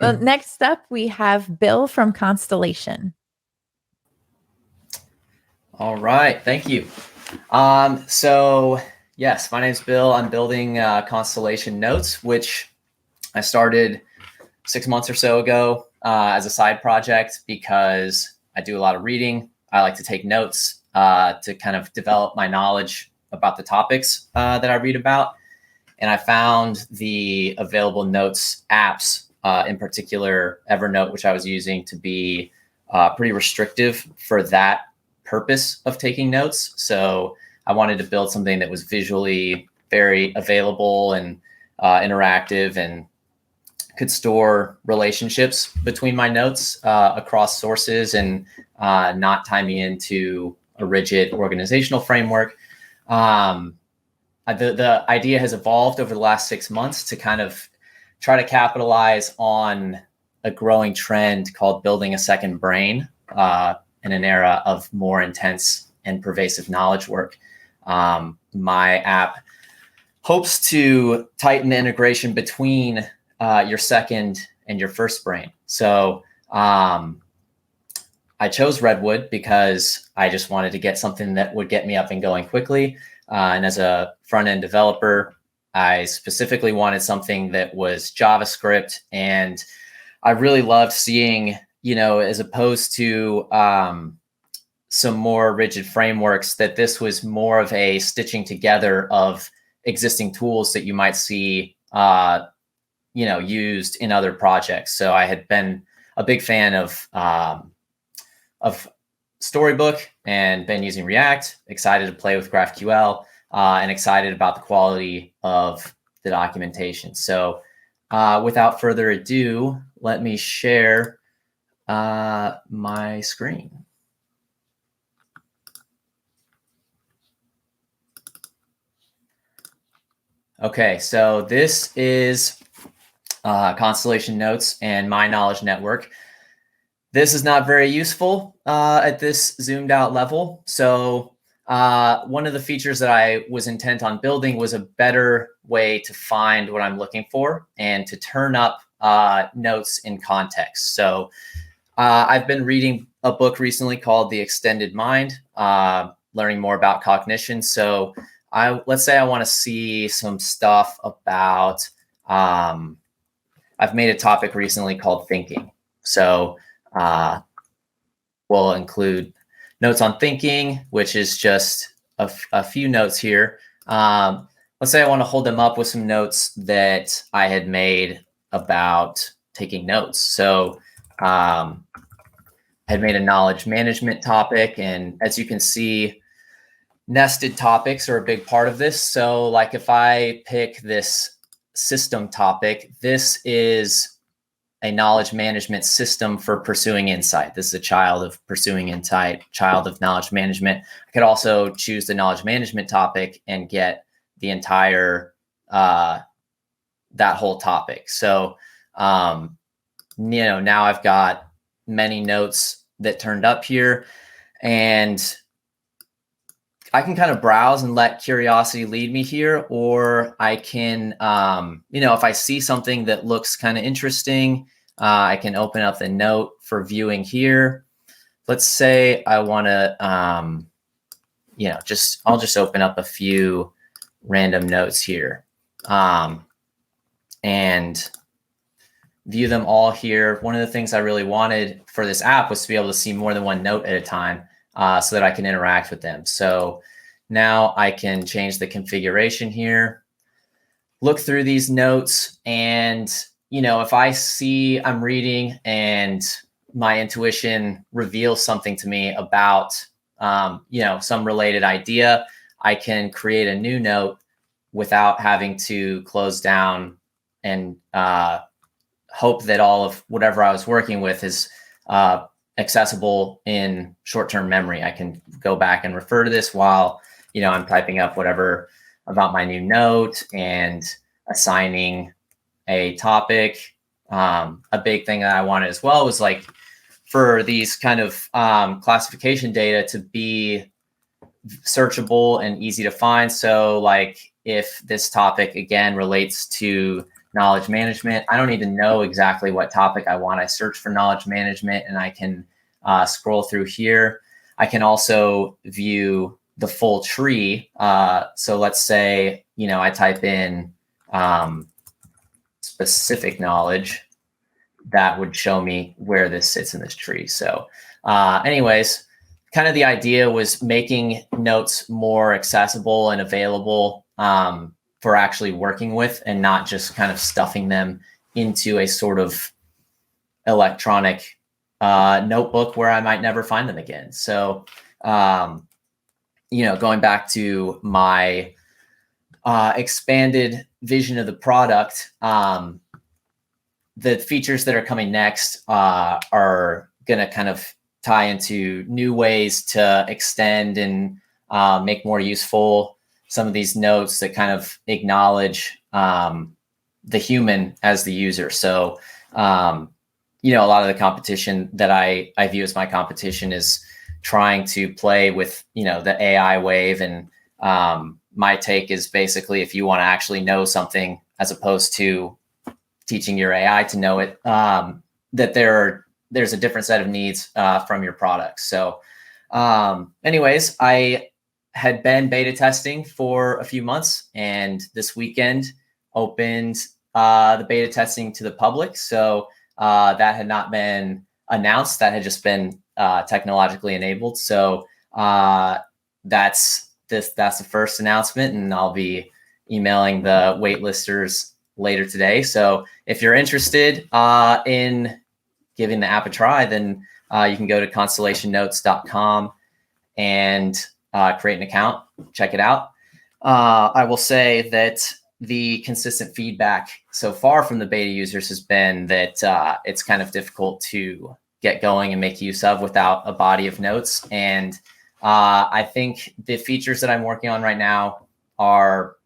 Well, next up, we have Bill from Constellation. All right, thank you. So yes, my name's Bill. I'm building Constellation Notes, which I started 6 months or so ago as a side project because I do a lot of reading. I like to take notes to kind of develop my knowledge about the topics that I read about. And I found the available notes apps, in particular Evernote, which I was using, to be pretty restrictive for that purpose of taking notes. So I wanted to build something that was visually very available and interactive and could store relationships between my notes across sources and not tie me into a rigid organizational framework. The idea has evolved over the last 6 months to kind of try to capitalize on a growing trend called building a second brain in an era of more intense and pervasive knowledge work. My app hopes to tighten the integration between your second and your first brain. So I chose Redwood because I just wanted to get something that would get me up and going quickly. And as a front-end developer, I specifically wanted something that was JavaScript. And I really loved seeing, as opposed to some more rigid frameworks, that this was more of a stitching together of existing tools that you might see, used in other projects. So I had been a big fan of Storybook and been using React, excited to play with GraphQL, and excited about the quality of the documentation. So without further ado, let me share my screen. Okay, so this is Constellation Notes and my knowledge network. This is not very useful at this zoomed out level. So one of the features that I was intent on building was a better way to find what I'm looking for and to turn up notes in context. So I've been reading a book recently called The Extended Mind, learning more about cognition. So let's say I want to see some stuff about, I've made a topic recently called thinking. So we'll include notes on thinking, which is just a few notes here. Let's say I want to hold them up with some notes that I had made about taking notes. So I had made a knowledge management topic, and as you can see, nested topics are a big part of this. So like if I pick this system topic, this is a knowledge management system for pursuing insight. This is a child of pursuing insight, child of knowledge management. I could also choose the knowledge management topic and get the entire, that whole topic. So, now I've got many notes that turned up here, and I can kind of browse and let curiosity lead me here, or I can, if I see something that looks kind of interesting, I can open up the note for viewing here. Let's say I want to, I'll just open up a few random notes here and view them all here. One of the things I really wanted for this app was to be able to see more than one note at a time so that I can interact with them. So now I can change the configuration here, look through these notes, and if I see I'm reading and my intuition reveals something to me about, some related idea, I can create a new note without having to close down and hope that all of whatever I was working with is accessible in short-term memory. I can go back and refer to this while, I'm typing up whatever about my new note and assigning a topic. A big thing that I wanted as well was like for these kind of classification data to be searchable and easy to find. So like if this topic again relates to knowledge management. I don't need to know exactly what topic I want. I search for knowledge management and I can scroll through here. I can also view the full tree. So let's say, I type in specific knowledge, that would show me where this sits in this tree. So anyways, kind of the idea was making notes more accessible and available for actually working with, and not just kind of stuffing them into a sort of electronic notebook where I might never find them again. So, going back to my expanded vision of the product, the features that are coming next are going to kind of tie into new ways to extend and make more useful some of these notes that kind of acknowledge the human as the user. So, a lot of the competition that I view as my competition is trying to play with, the AI wave. And my take is basically, if you want to actually know something, as opposed to teaching your AI to know it, that there's a different set of needs from your product. So anyways, I had been beta testing for a few months, and this weekend opened the beta testing to the public. So that had not been announced. That had just been technologically enabled. So that's the first announcement, and I'll be emailing the waitlisters later today. So if you're interested in giving the app a try, then you can go to constellationnotes.com and create an account, check it out. I will say that the consistent feedback so far from the beta users has been that it's kind of difficult to get going and make use of without a body of notes. And I think the features that I'm working on right now are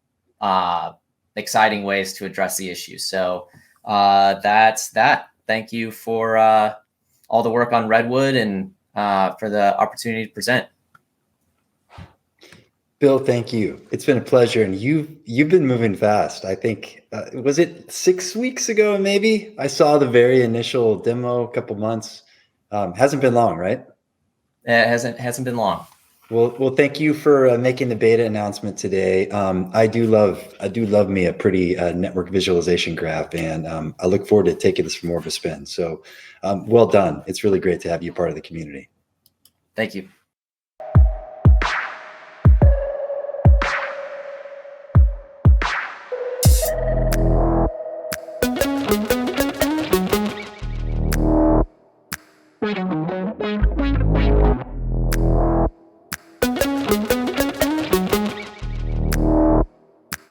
exciting ways to address the issue. So that's that. Thank you for all the work on Redwood and for the opportunity to present. Bill, thank you. It's been a pleasure, and you've been moving fast. I think was it 6 weeks ago? Maybe I saw the very initial demo, a couple months. Hasn't been long, right? It hasn't been long. Well, thank you for making the beta announcement today. I do love me a pretty network visualization graph, and I look forward to taking this for more of a spin. So, well done. It's really great to have you part of the community. Thank you. Thank you.